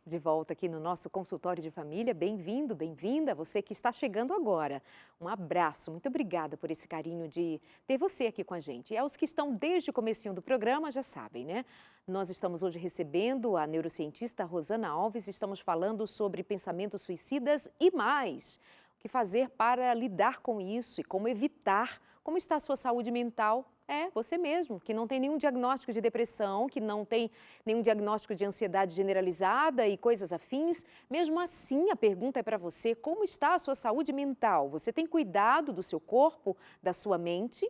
De volta aqui no nosso consultório de família. Bem-vindo, bem-vinda, você que está chegando agora. Um abraço, muito obrigada por esse carinho de ter você aqui com a gente. E aos que estão desde o comecinho do programa já sabem, né? Nós estamos hoje recebendo a neurocientista Rosana Alves, estamos falando sobre pensamentos suicidas e mais. O que fazer para lidar com isso e como evitar. Como está a sua saúde mental? É, você mesmo, que não tem nenhum diagnóstico de depressão, que não tem nenhum diagnóstico de ansiedade generalizada e coisas afins. Mesmo assim, a pergunta é para você, como está a sua saúde mental? Você tem cuidado do seu corpo, da sua mente?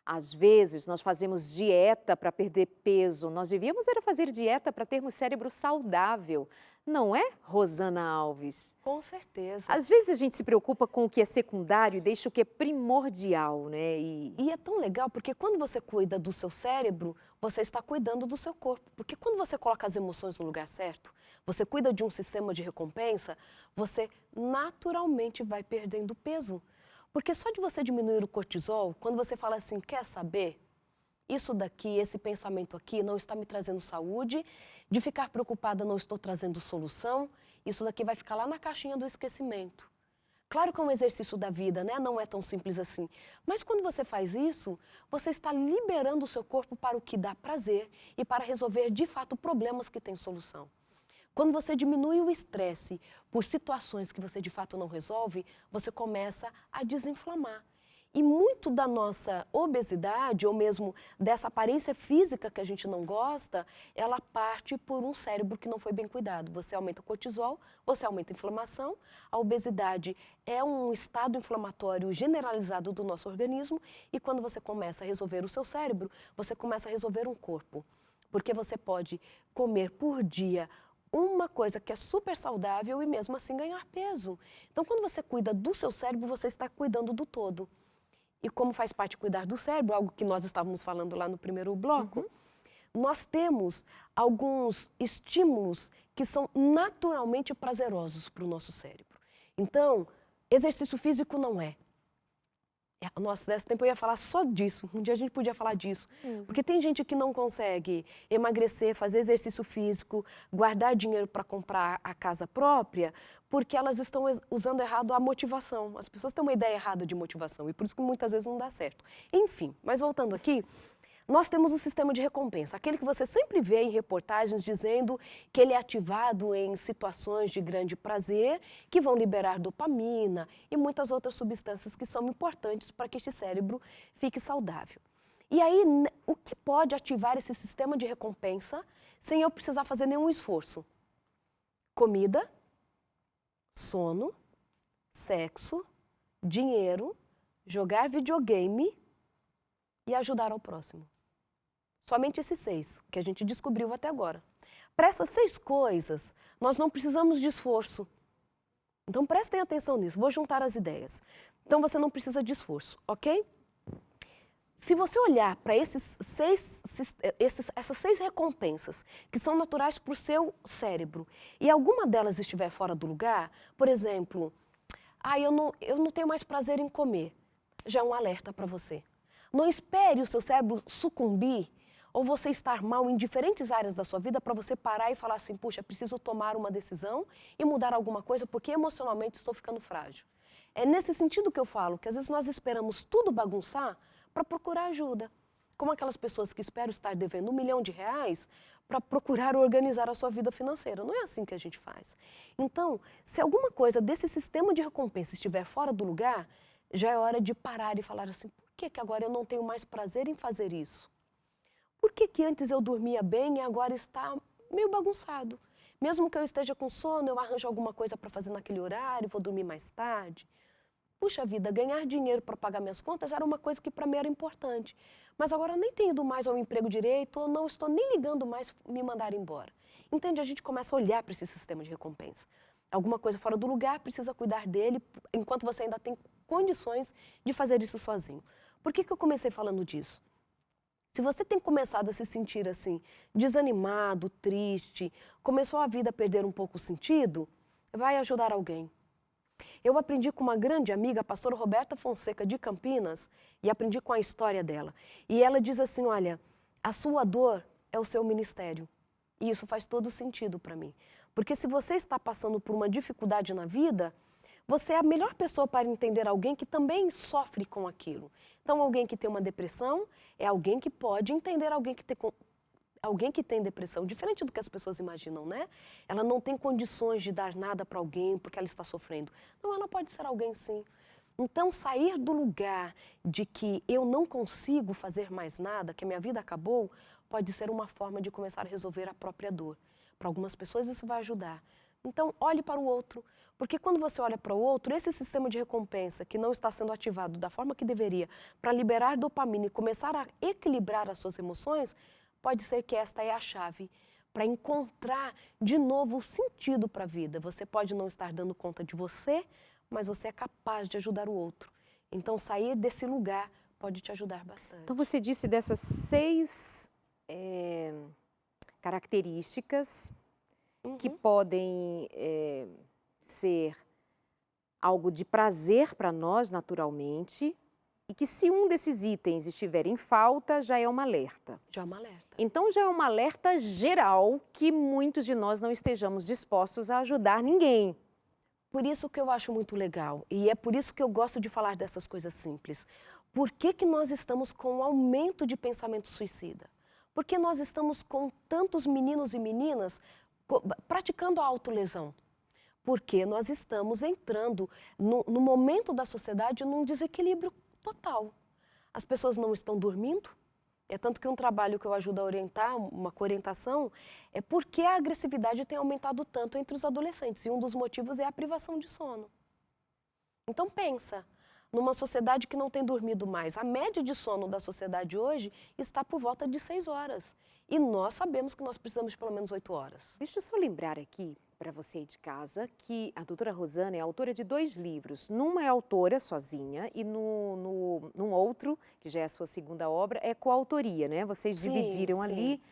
Às vezes, nós fazemos dieta para perder peso. Nós devíamos era fazer dieta para termos cérebro saudável. Não é, Rosana Alves? Com certeza. Às vezes a gente se preocupa com o que é secundário e deixa o que é primordial, né? E é tão legal porque quando você cuida do seu cérebro, você está cuidando do seu corpo. Porque quando você coloca as emoções no lugar certo, você cuida de um sistema de recompensa, você naturalmente vai perdendo peso. Porque só de você diminuir o cortisol, quando você fala assim, quer saber? Isso daqui, esse pensamento aqui não está me trazendo saúde, de ficar preocupada não estou trazendo solução, isso daqui vai ficar lá na caixinha do esquecimento. Claro que é um exercício da vida, né? Não é tão simples assim. Mas quando você faz isso, você está liberando o seu corpo para o que dá prazer e para resolver de fato problemas que têm solução. Quando você diminui o estresse por situações que você de fato não resolve, você começa a desinflamar. E muito da nossa obesidade, ou mesmo dessa aparência física que a gente não gosta, ela parte por um cérebro que não foi bem cuidado. Você aumenta o cortisol, você aumenta a inflamação. A obesidade é um estado inflamatório generalizado do nosso organismo e quando você começa a resolver o seu cérebro, você começa a resolver um corpo. Porque você pode comer por dia uma coisa que é super saudável e mesmo assim ganhar peso. Então, quando você cuida do seu cérebro, você está cuidando do todo. E como faz parte de cuidar do cérebro, algo que nós estávamos falando lá no primeiro bloco, nós temos alguns estímulos que são naturalmente prazerosos para o nosso cérebro. Então, exercício físico não é. Nossa, nesse tempo eu ia falar só disso, um dia a gente podia falar disso. Porque tem gente que não consegue emagrecer, fazer exercício físico, guardar dinheiro para comprar a casa própria, porque elas estão usando errado a motivação. As pessoas têm uma ideia errada de motivação e por isso que muitas vezes não dá certo. Enfim, mas voltando aqui, nós temos um sistema de recompensa, aquele que você sempre vê em reportagens dizendo que ele é ativado em situações de grande prazer, que vão liberar dopamina e muitas outras substâncias que são importantes para que este cérebro fique saudável. E aí, o que pode ativar esse sistema de recompensa sem eu precisar fazer nenhum esforço? Comida, sono, sexo, dinheiro, jogar videogame e ajudar ao próximo. Somente esses 6 que a gente descobriu até agora. Para essas 6 coisas, nós não precisamos de esforço. Então prestem atenção nisso, vou juntar as ideias. Então você não precisa de esforço, ok? Se você olhar para essas 6 recompensas que são naturais para o seu cérebro e alguma delas estiver fora do lugar, por exemplo, eu não tenho mais prazer em comer, já é um alerta para você. Não espere o seu cérebro sucumbir ou você estar mal em diferentes áreas da sua vida para você parar e falar assim, puxa, preciso tomar uma decisão e mudar alguma coisa porque emocionalmente estou ficando frágil. É nesse sentido que eu falo, que às vezes nós esperamos tudo bagunçar para procurar ajuda. Como aquelas pessoas que esperam estar devendo R$1 milhão para procurar organizar a sua vida financeira. Não é assim que a gente faz. Então, se alguma coisa desse sistema de recompensa estiver fora do lugar, já é hora de parar e falar assim, por que agora eu não tenho mais prazer em fazer isso? Por que antes eu dormia bem e agora está meio bagunçado? Mesmo que eu esteja com sono, eu arranjo alguma coisa para fazer naquele horário, vou dormir mais tarde. Puxa vida, ganhar dinheiro para pagar minhas contas era uma coisa que para mim era importante. Mas agora nem tenho ido mais ao emprego direito, ou não estou nem ligando mais me mandar embora. Entende? A gente começa a olhar para esse sistema de recompensa. Alguma coisa fora do lugar, precisa cuidar dele, enquanto você ainda tem condições de fazer isso sozinho. Por que eu comecei falando disso? Se você tem começado a se sentir assim, desanimado, triste, começou a vida a perder um pouco o sentido, vai ajudar alguém. Eu aprendi com uma grande amiga, a pastora Roberta Fonseca de Campinas, e aprendi com a história dela. E ela diz assim, olha, a sua dor é o seu ministério. E isso faz todo sentido para mim. Porque se você está passando por uma dificuldade na vida, você é a melhor pessoa para entender alguém que também sofre com aquilo. Então, alguém que tem uma depressão é alguém que pode entender alguém que tem depressão, diferente do que as pessoas imaginam, né? Ela não tem condições de dar nada para alguém porque ela está sofrendo. Não, ela pode ser alguém sim. Então, sair do lugar de que eu não consigo fazer mais nada, que a minha vida acabou, pode ser uma forma de começar a resolver a própria dor. Para algumas pessoas isso vai ajudar. Então, olhe para o outro, porque quando você olha para o outro, esse sistema de recompensa que não está sendo ativado da forma que deveria para liberar dopamina e começar a equilibrar as suas emoções, pode ser que esta é a chave para encontrar de novo o sentido para a vida. Você pode não estar dando conta de você, mas você é capaz de ajudar o outro. Então, sair desse lugar pode te ajudar bastante. Então, você disse dessas 6 características que podem ser algo de prazer para nós naturalmente e que se um desses itens estiver em falta, já é um alerta. Já é um alerta. Então já é um alerta geral que muitos de nós não estejamos dispostos a ajudar ninguém. Por isso que eu acho muito legal e é por isso que eu gosto de falar dessas coisas simples. Por que que nós estamos com um aumento de pensamento suicida? Por que nós estamos com tantos meninos e meninas praticando a autolesão? Porque nós estamos entrando no momento da sociedade num desequilíbrio total. As pessoas não estão dormindo, é tanto que um trabalho que eu ajudo a orientar, uma coorientação, é porque a agressividade tem aumentado tanto entre os adolescentes e um dos motivos é a privação de sono. Então pensa, numa sociedade que não tem dormido mais, a média de sono da sociedade hoje está por volta de 6 horas. E nós sabemos que nós precisamos de pelo menos 8 horas. Deixa eu só lembrar aqui, para você aí de casa, que a doutora Rosana é autora de 2 livros. Numa é autora sozinha e num outro, que já é a sua segunda obra, é coautoria, né? Vocês dividiram ali,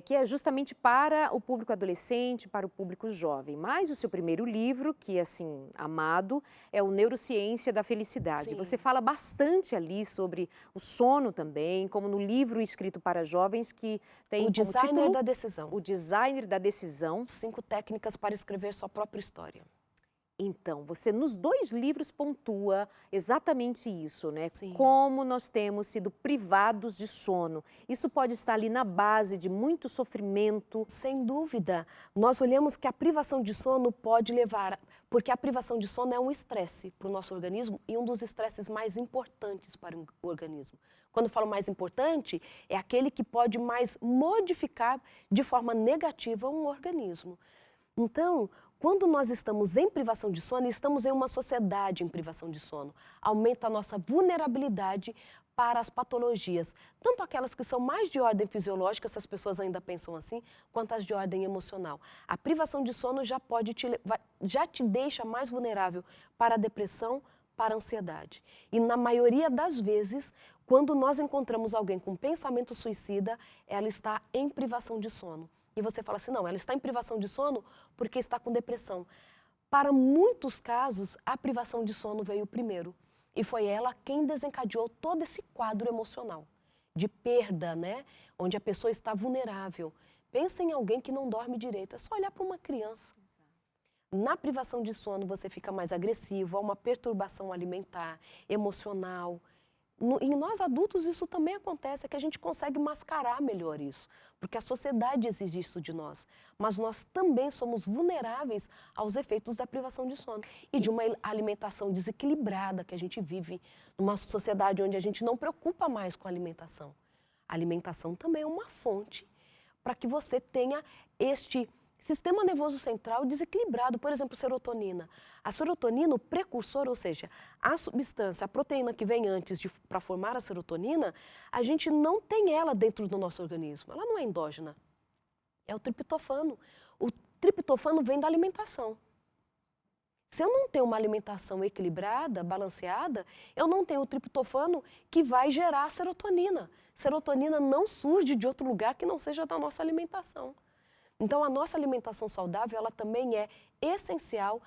que é justamente para o público adolescente, para o público jovem. Mas o seu primeiro livro, que é assim, amado, é o Neurociência da Felicidade. Sim. Você fala bastante ali sobre o sono também, como no livro escrito para jovens que tem O como Designer título da Decisão. O Designer da Decisão. 5 técnicas para escrever sua própria história. Então, você nos 2 livros pontua exatamente isso, né? Sim. Como nós temos sido privados de sono. Isso pode estar ali na base de muito sofrimento. Sem dúvida. Nós olhamos que a privação de sono pode levar... Porque a privação de sono é um estresse para o nosso organismo e um dos estresses mais importantes para o organismo. Quando eu falo mais importante, é aquele que pode mais modificar de forma negativa um organismo. Então, quando nós estamos em privação de sono, estamos em uma sociedade em privação de sono. Aumenta a nossa vulnerabilidade para as patologias, tanto aquelas que são mais de ordem fisiológica, se as pessoas ainda pensam assim, quanto as de ordem emocional. A privação de sono já te deixa mais vulnerável para a depressão, para a ansiedade. E na maioria das vezes, quando nós encontramos alguém com pensamento suicida, ela está em privação de sono. E você fala assim, não, ela está em privação de sono porque está com depressão. Para muitos casos, a privação de sono veio primeiro. E foi ela quem desencadeou todo esse quadro emocional de perda, né? Onde a pessoa está vulnerável. Pensa em alguém que não dorme direito, é só olhar para uma criança. Na privação de sono, você fica mais agressivo, há uma perturbação alimentar, emocional. Em nós adultos isso também acontece, é que a gente consegue mascarar melhor isso, porque a sociedade exige isso de nós. Mas nós também somos vulneráveis aos efeitos da privação de sono e de uma alimentação desequilibrada que a gente vive numa sociedade onde a gente não preocupa mais com a alimentação. A alimentação também é uma fonte para que você tenha este sistema nervoso central desequilibrado, por exemplo, serotonina. A serotonina, o precursor, ou seja, a substância, a proteína que vem antes para formar a serotonina, a gente não tem ela dentro do nosso organismo. Ela não é endógena. É o triptofano. O triptofano vem da alimentação. Se eu não tenho uma alimentação equilibrada, balanceada, eu não tenho o triptofano que vai gerar a serotonina. Serotonina não surge de outro lugar que não seja da nossa alimentação. Então, a nossa alimentação saudável, ela também é essencial,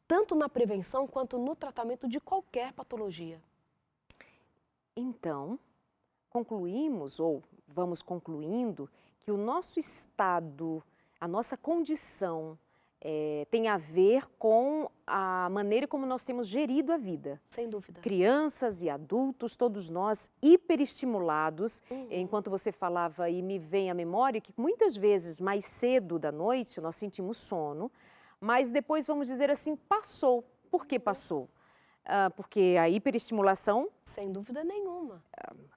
tanto na prevenção quanto no tratamento de qualquer patologia. Então, concluímos, ou vamos concluindo, que o nosso estado, a nossa condição tem a ver com a maneira como nós temos gerido a vida. Sem dúvida. Crianças e adultos, todos nós hiperestimulados. Enquanto você falava, e me vem à memória que muitas vezes, mais cedo da noite, nós sentimos sono, mas depois, vamos dizer assim, passou. Por que passou? Porque a hiperestimulação... Sem dúvida nenhuma.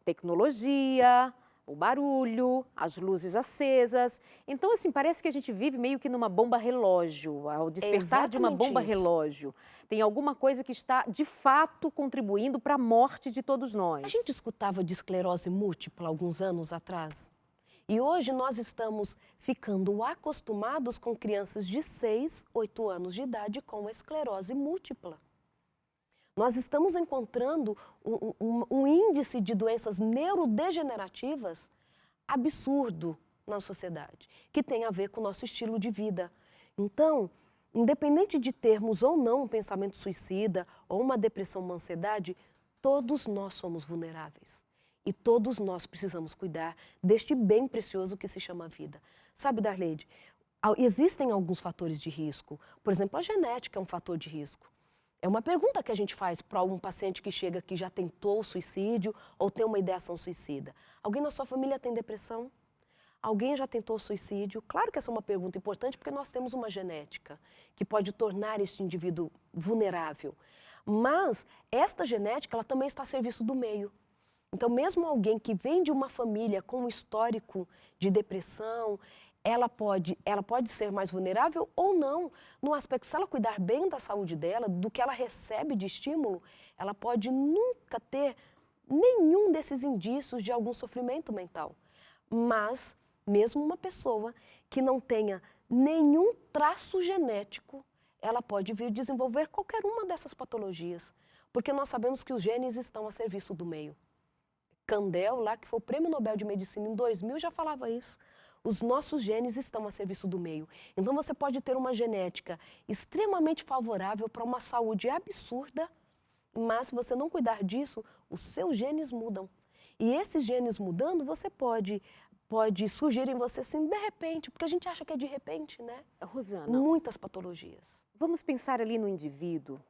Tecnologia, o barulho, as luzes acesas. Então, assim, parece que a gente vive meio que numa bomba relógio, ao despertar de uma bomba relógio. Tem alguma coisa que está, de fato, contribuindo para a morte de todos nós. A gente escutava de esclerose múltipla alguns anos atrás. E hoje nós estamos ficando acostumados com crianças de 6, 8 anos de idade com esclerose múltipla. Nós estamos encontrando um índice de doenças neurodegenerativas absurdo na sociedade, que tem a ver com o nosso estilo de vida. Então, independente de termos ou não um pensamento suicida, ou uma depressão, uma ansiedade, todos nós somos vulneráveis. E todos nós precisamos cuidar deste bem precioso que se chama vida. Sabe, Darleide, existem alguns fatores de risco. Por exemplo, a genética é um fator de risco. É uma pergunta que a gente faz para um paciente que chega que já tentou suicídio ou tem uma ideação suicida. Alguém na sua família tem depressão? Alguém já tentou suicídio? Claro que essa é uma pergunta importante porque nós temos uma genética que pode tornar este indivíduo vulnerável. Mas esta genética ela também está a serviço do meio. Então, mesmo alguém que vem de uma família com um histórico de depressão, ela pode ser mais vulnerável ou não. No aspecto, se ela cuidar bem da saúde dela, do que ela recebe de estímulo, ela pode nunca ter nenhum desses indícios de algum sofrimento mental. Mas, mesmo uma pessoa que não tenha nenhum traço genético, ela pode vir desenvolver qualquer uma dessas patologias. Porque nós sabemos que os genes estão a serviço do meio. Kandel, lá que foi o Prêmio Nobel de Medicina em 2000, já falava isso. Os nossos genes estão a serviço do meio. Então você pode ter uma genética extremamente favorável para uma saúde absurda, mas se você não cuidar disso, os seus genes mudam. E esses genes mudando, você pode surgir em você assim, de repente, porque a gente acha que é de repente, né? Rosana, muitas patologias. Vamos pensar ali no indivíduo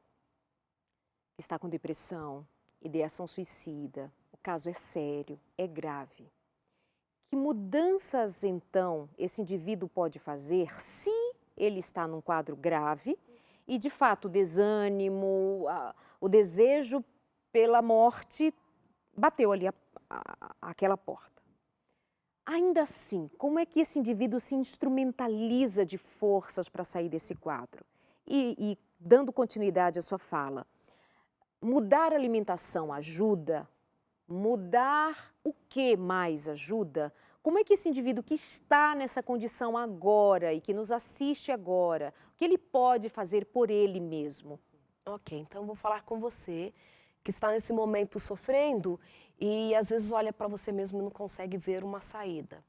que está com depressão, ideação suicida. O caso é sério, é grave. Que mudanças, então, esse indivíduo pode fazer se ele está num quadro grave e, de fato, o desânimo, o desejo pela morte bateu ali aquela porta? Ainda assim, como é que esse indivíduo se instrumentaliza de forças para sair desse quadro? E dando continuidade à sua fala, mudar a alimentação ajuda? Mudar o que mais ajuda? Como é que esse indivíduo que está nessa condição agora e que nos assiste agora, o que ele pode fazer por ele mesmo? Ok, então eu vou falar com você que está nesse momento sofrendo e às vezes olha para você mesmo e não consegue ver uma saída.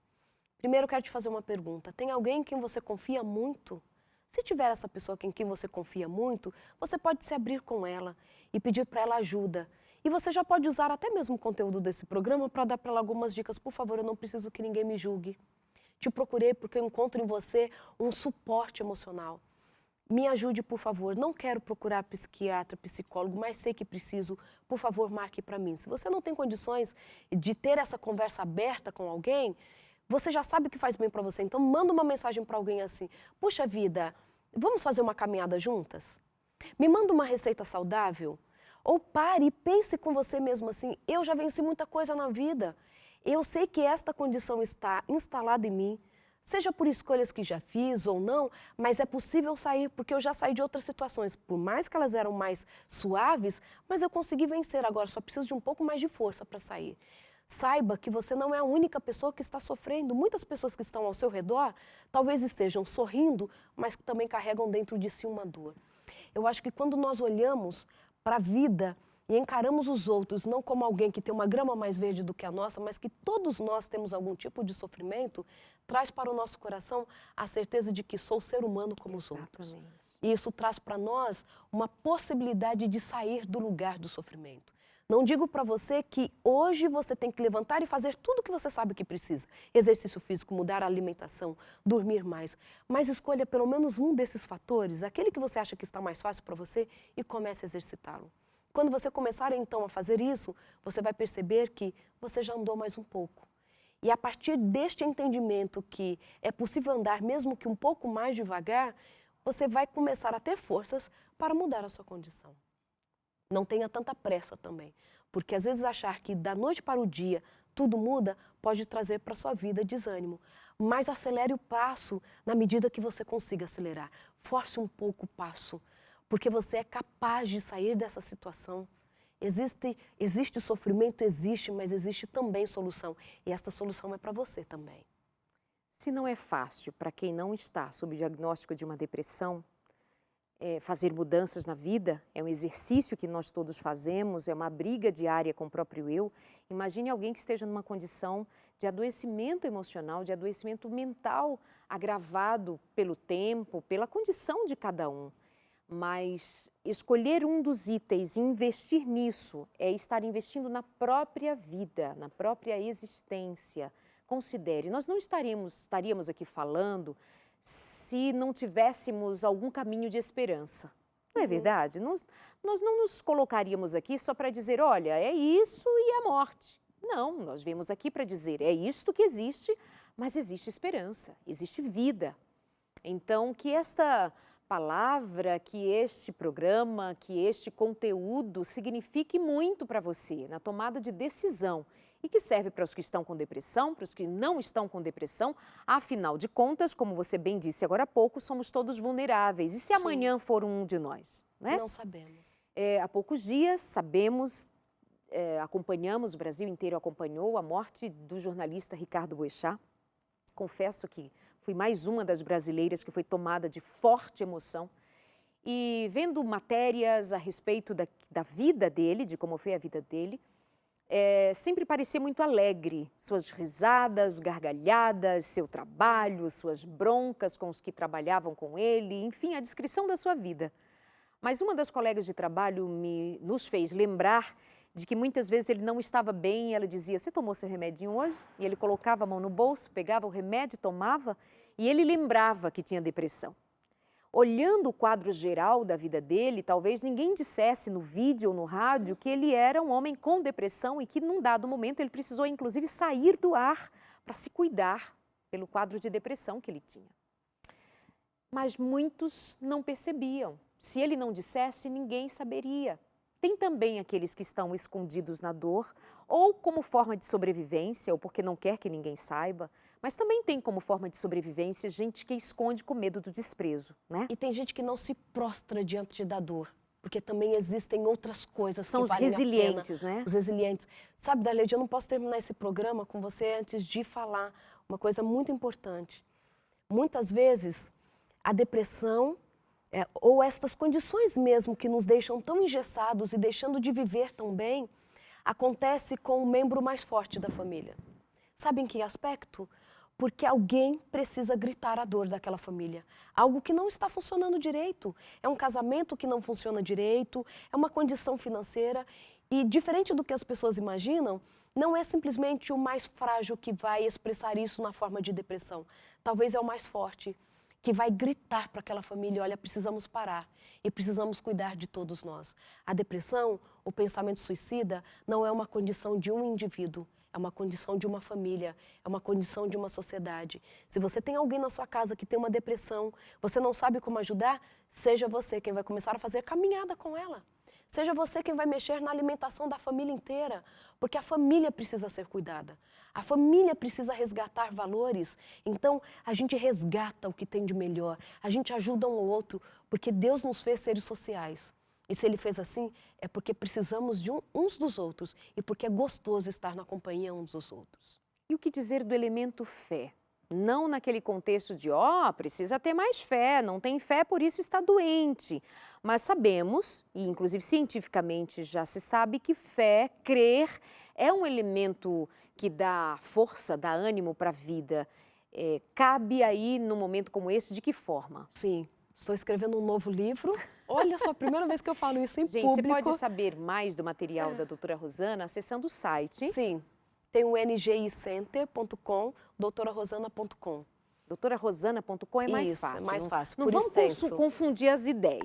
Primeiro eu quero te fazer uma pergunta. Tem alguém em quem você confia muito? Se tiver essa pessoa em quem você confia muito, você pode se abrir com ela e pedir para ela ajuda. E você já pode usar até mesmo o conteúdo desse programa para dar para ela algumas dicas. Por favor, eu não preciso que ninguém me julgue. Te procurei porque eu encontro em você um suporte emocional. Me ajude, por favor. Não quero procurar psiquiatra, psicólogo, mas sei que preciso. Por favor, marque para mim. Se você não tem condições de ter essa conversa aberta com alguém, você já sabe que faz bem para você. Então, manda uma mensagem para alguém assim. Puxa vida, vamos fazer uma caminhada juntas? Me manda uma receita saudável? Ou pare e pense com você mesmo assim, eu já venci muita coisa na vida. Eu sei que esta condição está instalada em mim, seja por escolhas que já fiz ou não, mas é possível sair porque eu já saí de outras situações. Por mais que elas eram mais suaves, mas eu consegui vencer. Agora só preciso de um pouco mais de força para sair. Saiba que você não é a única pessoa que está sofrendo. Muitas pessoas que estão ao seu redor talvez estejam sorrindo, mas que também carregam dentro de si uma dor. Eu acho que quando nós olhamos para a vida e encaramos os outros não como alguém que tem uma grama mais verde do que a nossa, mas que todos nós temos algum tipo de sofrimento, traz para o nosso coração a certeza de que sou ser humano como os outros. E isso traz para nós uma possibilidade de sair do lugar do sofrimento. Não digo para você que hoje você tem que levantar e fazer tudo o que você sabe que precisa. Exercício físico, mudar a alimentação, dormir mais. Mas escolha pelo menos um desses fatores, aquele que você acha que está mais fácil para você, e comece a exercitá-lo. Quando você começar então a fazer isso, você vai perceber que você já andou mais um pouco. E a partir deste entendimento que é possível andar mesmo que um pouco mais devagar, você vai começar a ter forças para mudar a sua condição. Não tenha tanta pressa também, porque às vezes achar que da noite para o dia tudo muda pode trazer para a sua vida desânimo. Mas acelere o passo na medida que você consiga acelerar. Force um pouco o passo, porque você é capaz de sair dessa situação. Existe sofrimento, existe, mas existe também solução. E esta solução é para você também. Se não é fácil para quem não está sob o diagnóstico de uma depressão, fazer mudanças na vida, é um exercício que nós todos fazemos, é uma briga diária com o próprio eu. Imagine alguém que esteja numa condição de adoecimento emocional, de adoecimento mental, agravado pelo tempo, pela condição de cada um. Mas escolher um dos itens e investir nisso é estar investindo na própria vida, na própria existência. Considere, nós não estaríamos aqui falando se não tivéssemos algum caminho de esperança. Não é verdade? Nós não nos colocaríamos aqui só para dizer, olha, é isso e a morte. Não, nós viemos aqui para dizer, é isto que existe, mas existe esperança, existe vida. Então, que esta palavra, que este programa, que este conteúdo signifique muito para você na tomada de decisão e que serve para os que estão com depressão, para os que não estão com depressão. Afinal de contas, como você bem disse agora há pouco, somos todos vulneráveis. E se amanhã for um de nós? Né? Não sabemos. Há poucos dias, sabemos, acompanhamos, o Brasil inteiro acompanhou a morte do jornalista Ricardo Boechat. Confesso que fui mais uma das brasileiras que foi tomada de forte emoção. E vendo matérias a respeito da vida dele, de como foi a vida dele, sempre parecia muito alegre. Suas risadas, gargalhadas, seu trabalho, suas broncas com os que trabalhavam com ele, enfim, a descrição da sua vida. Mas uma das colegas de trabalho nos fez lembrar de que muitas vezes ele não estava bem e ela dizia, você tomou seu remedinho hoje? E ele colocava a mão no bolso, pegava o remédio, tomava e ele lembrava que tinha depressão. Olhando o quadro geral da vida dele, talvez ninguém dissesse no vídeo ou no rádio que ele era um homem com depressão e que num dado momento ele precisou inclusive sair do ar para se cuidar pelo quadro de depressão que ele tinha. Mas muitos não percebiam. Se ele não dissesse, ninguém saberia. Tem também aqueles que estão escondidos na dor, ou como forma de sobrevivência, ou porque não quer que ninguém saiba, mas também tem como forma de sobrevivência gente que esconde com medo do desprezo, né? E tem gente que não se prostra diante da dor, porque também existem outras coisas São que valem a pena. São os resilientes, né? Os resilientes. Sabe, Darlede, eu não posso terminar esse programa com você antes de falar uma coisa muito importante. Muitas vezes, a depressão ou estas condições mesmo que nos deixam tão engessados e deixando de viver tão bem, acontece com o membro mais forte da família. Sabe em que aspecto? Porque alguém precisa gritar a dor daquela família. Algo que não está funcionando direito. É um casamento que não funciona direito, é uma condição financeira. E diferente do que as pessoas imaginam, não é simplesmente o mais frágil que vai expressar isso na forma de depressão. Talvez é o mais forte, que vai gritar para aquela família, olha, precisamos parar e precisamos cuidar de todos nós. A depressão, o pensamento suicida, não é uma condição de um indivíduo, é uma condição de uma família, é uma condição de uma sociedade. Se você tem alguém na sua casa que tem uma depressão, você não sabe como ajudar, seja você quem vai começar a fazer caminhada com ela. Seja você quem vai mexer na alimentação da família inteira, porque a família precisa ser cuidada. A família precisa resgatar valores. Então, a gente resgata o que tem de melhor, a gente ajuda um ao outro, porque Deus nos fez seres sociais. E se Ele fez assim, é porque precisamos de uns dos outros e porque é gostoso estar na companhia uns dos outros. E o que dizer do elemento fé? Não naquele contexto de, precisa ter mais fé, não tem fé, por isso está doente. Mas sabemos, e inclusive cientificamente já se sabe, que fé, crer, é um elemento que dá força, dá ânimo para a vida. Cabe aí, num momento como esse, de que forma? Sim. Estou escrevendo um novo livro. Olha só, a primeira vez que eu falo isso em Gente, público. você pode saber mais do material da doutora Rosana acessando o site. Sim, tem o ngicenter.com, doutorarosana.com. doutorarosana.com é mais Isso, fácil. é mais fácil, Não por vamos extenso. confundir as ideias.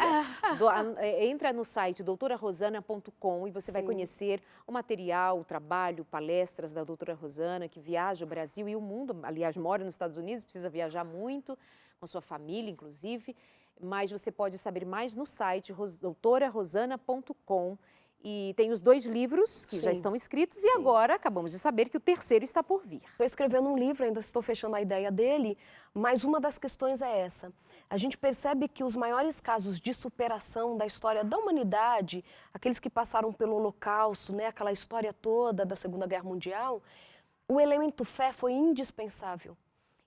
Entra no site doutorarosana.com e você vai Sim. conhecer o material, o trabalho, palestras da doutora Rosana, que viaja o Brasil e o mundo. Aliás, mora nos Estados Unidos, precisa viajar muito, com sua família, inclusive. Mas você pode saber mais no site doutorarosana.com. E tem os 2 livros que já Sim. estão escritos e agora acabamos de saber que o terceiro está por vir. Estou escrevendo um livro, ainda estou fechando a ideia dele, mas uma das questões é essa. A gente percebe que os maiores casos de superação da história da humanidade, aqueles que passaram pelo Holocausto, né, aquela história toda da Segunda Guerra Mundial, o elemento fé foi indispensável.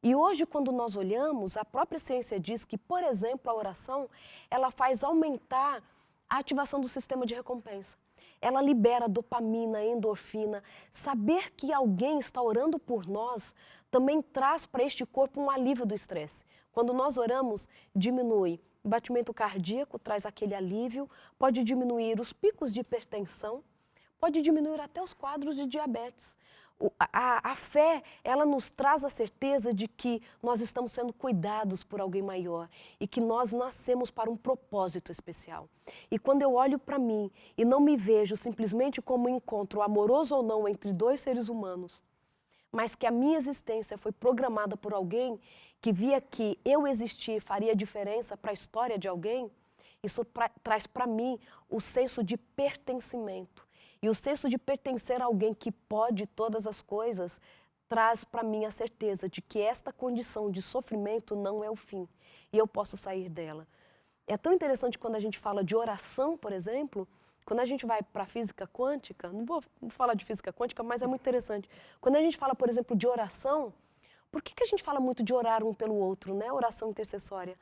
E hoje, quando nós olhamos, a própria ciência diz que, por exemplo, a oração, ela faz aumentar a ativação do sistema de recompensa. Ela libera dopamina, endorfina. Saber que alguém está orando por nós também traz para este corpo um alívio do estresse. Quando nós oramos, diminui o batimento cardíaco, traz aquele alívio, pode diminuir os picos de hipertensão, pode diminuir até os quadros de diabetes. A fé, ela nos traz a certeza de que nós estamos sendo cuidados por alguém maior e que nós nascemos para um propósito especial. E quando eu olho para mim e não me vejo simplesmente como um encontro amoroso ou não entre 2 seres humanos, mas que a minha existência foi programada por alguém que via que eu existir faria diferença para a história de alguém, isso traz para mim o senso de pertencimento. E o senso de pertencer a alguém que pode todas as coisas traz para mim a certeza de que esta condição de sofrimento não é o fim e eu posso sair dela. É tão interessante quando a gente fala de oração, por exemplo, quando a gente vai para a física quântica, não vou falar de física quântica, mas é muito interessante. Quando a gente fala, por exemplo, de oração, por que a gente fala muito de orar um pelo outro, né? Oração intercessória.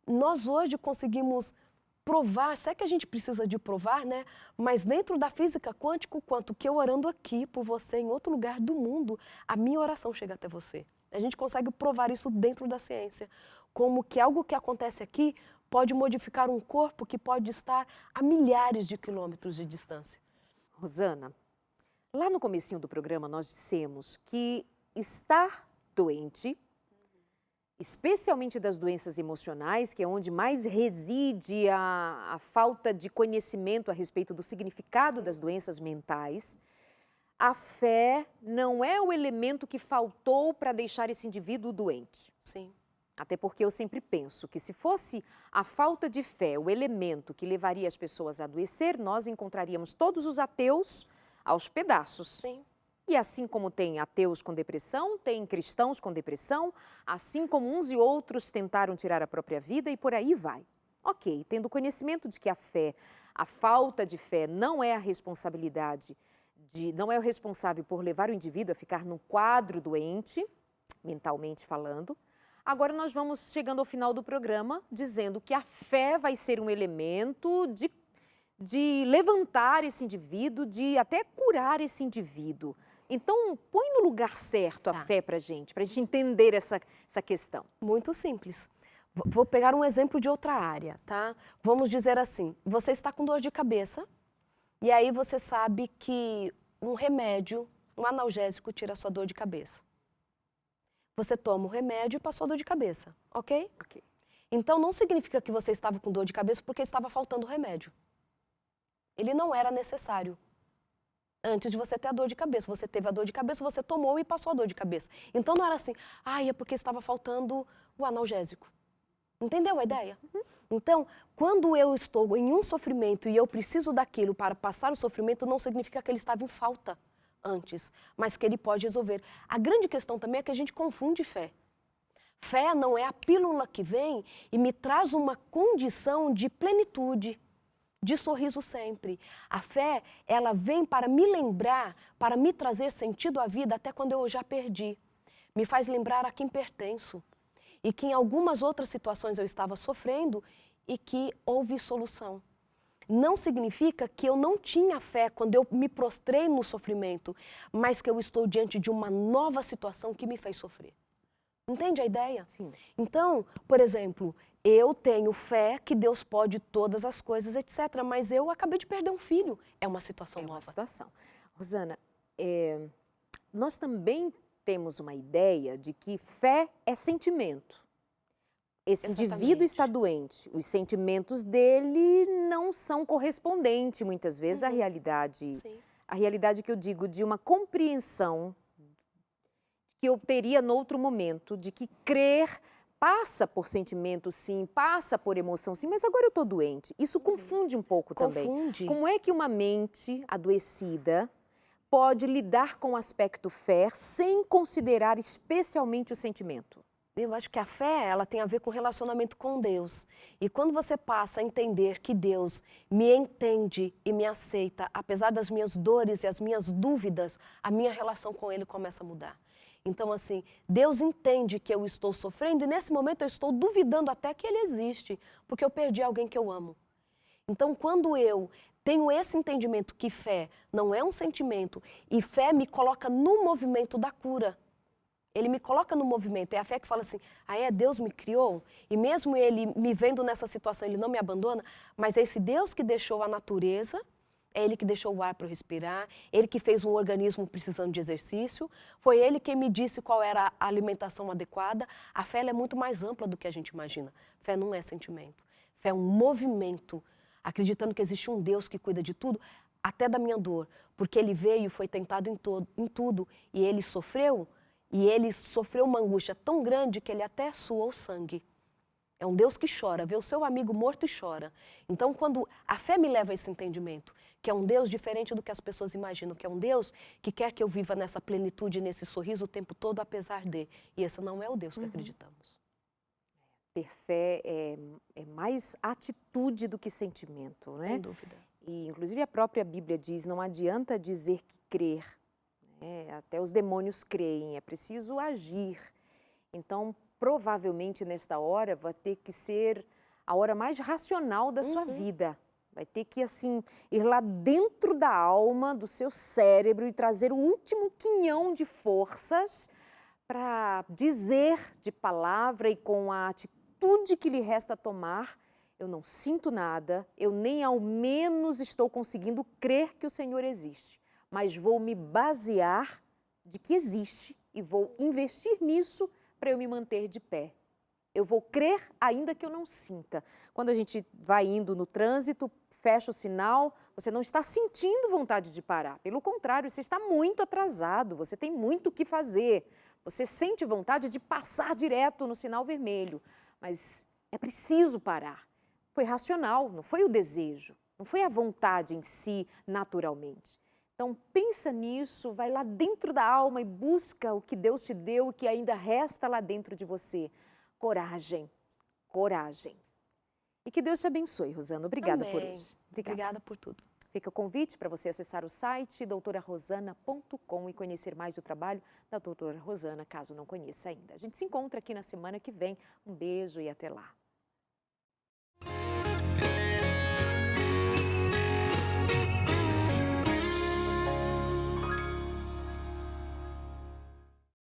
Nós hoje conseguimos provar, se é que a gente precisa de provar, né? Mas dentro da física quântica, o quanto que eu orando aqui por você em outro lugar do mundo, a minha oração chega até você. A gente consegue provar isso dentro da ciência, como que algo que acontece aqui pode modificar um corpo que pode estar a milhares de quilômetros de distância. Rosana, lá no comecinho do programa nós dissemos que estar doente, especialmente das doenças emocionais, que é onde mais reside a falta de conhecimento a respeito do significado das doenças mentais, a fé não é o elemento que faltou para deixar esse indivíduo doente. Sim. Até porque eu sempre penso que se fosse a falta de fé o elemento que levaria as pessoas a adoecer, nós encontraríamos todos os ateus aos pedaços. Sim. E assim como tem ateus com depressão, tem cristãos com depressão, assim como uns e outros tentaram tirar a própria vida e por aí vai. Ok, tendo conhecimento de que a fé, a falta de fé não é a responsabilidade, não é o responsável por levar o indivíduo a ficar num quadro doente, mentalmente falando, agora nós vamos chegando ao final do programa dizendo que a fé vai ser um elemento de levantar esse indivíduo, de até curar esse indivíduo. Então, põe no lugar certo a fé para a gente entender essa questão. Muito simples. Vou pegar um exemplo de outra área, tá? Vamos dizer assim, você está com dor de cabeça e aí você sabe que um remédio, um analgésico tira a sua dor de cabeça. Você toma o remédio e passou a dor de cabeça, ok? Ok. Então, não significa que você estava com dor de cabeça porque estava faltando remédio. Ele não era necessário. Antes de você ter a dor de cabeça, você teve a dor de cabeça, você tomou e passou a dor de cabeça. Então não era assim, é porque estava faltando o analgésico. Entendeu a ideia? Então, quando eu estou em um sofrimento e eu preciso daquilo para passar o sofrimento, não significa que ele estava em falta antes, mas que ele pode resolver. A grande questão também é que a gente confunde fé. Fé não é a pílula que vem e me traz uma condição de plenitude, de sorriso sempre. A fé, ela vem para me lembrar, para me trazer sentido à vida até quando eu já perdi. Me faz lembrar a quem pertenço. E que em algumas outras situações eu estava sofrendo e que houve solução. Não significa que eu não tinha fé quando eu me prostrei no sofrimento, mas que eu estou diante de uma nova situação que me fez sofrer. Entende a ideia? Sim. Então, por exemplo, eu tenho fé que Deus pode todas as coisas, etc. Mas eu acabei de perder um filho. É uma situação É uma nova. situação. Rosana, nós também temos uma ideia de que fé é sentimento. Esse indivíduo está doente, os sentimentos dele não são correspondentes, muitas vezes, à realidade. Sim. A realidade que eu digo de uma compreensão que eu teria noutro momento, de que crer passa por sentimento, sim, passa por emoção, sim, mas agora eu estou doente. Isso confunde um pouco também. Confunde. Como é que uma mente adoecida pode lidar com o aspecto fé sem considerar especialmente o sentimento? Eu acho que a fé, ela tem a ver com relacionamento com Deus. E quando você passa a entender que Deus me entende e me aceita, apesar das minhas dores e as minhas dúvidas, a minha relação com Ele começa a mudar. Então, assim, Deus entende que eu estou sofrendo e nesse momento eu estou duvidando até que Ele existe, porque eu perdi alguém que eu amo. Então, quando eu tenho esse entendimento que fé não é um sentimento e fé me coloca no movimento da cura. Ele me coloca no movimento, é a fé que fala assim, Deus me criou, e mesmo Ele me vendo nessa situação, Ele não me abandona, mas é esse Deus que deixou a natureza, é Ele que deixou o ar para eu respirar, Ele que fez um organismo precisando de exercício, foi Ele quem me disse qual era a alimentação adequada. A fé ela é muito mais ampla do que a gente imagina. Fé não é sentimento, fé é um movimento, acreditando que existe um Deus que cuida de tudo, até da minha dor, porque Ele veio e foi tentado em tudo, e Ele sofreu uma angústia tão grande que Ele até suou sangue. É um Deus que chora, vê o seu amigo morto e chora. Então, quando a fé me leva a esse entendimento, que é um Deus diferente do que as pessoas imaginam, que é um Deus que quer que eu viva nessa plenitude, nesse sorriso o tempo todo, apesar de. E esse não é o Deus que acreditamos. Ter fé é mais atitude do que sentimento, né? Sem dúvida. E, inclusive, a própria Bíblia diz, não adianta dizer que crer. Até os demônios creem, é preciso agir. Então, provavelmente, nesta hora, vai ter que ser a hora mais racional da sua vida. Vai ter que, assim, ir lá dentro da alma, do seu cérebro e trazer o último quinhão de forças para dizer de palavra e com a atitude que lhe resta tomar, eu não sinto nada, eu nem ao menos estou conseguindo crer que o Senhor existe. Mas vou me basear de que existe e vou investir nisso para eu me manter de pé. Eu vou crer ainda que eu não sinta. Quando a gente vai indo no trânsito, fecha o sinal, você não está sentindo vontade de parar. Pelo contrário, você está muito atrasado, você tem muito o que fazer. Você sente vontade de passar direto no sinal vermelho, mas é preciso parar. Foi racional, não foi o desejo, não foi a vontade em si naturalmente. Então, pensa nisso, vai lá dentro da alma e busca o que Deus te deu, o que ainda resta lá dentro de você. Coragem, coragem. E que Deus te abençoe, Rosana. Obrigada por hoje. Obrigada por tudo. Fica o convite para você acessar o site doutorarosana.com e conhecer mais do trabalho da doutora Rosana, caso não conheça ainda. A gente se encontra aqui na semana que vem. Um beijo e até lá.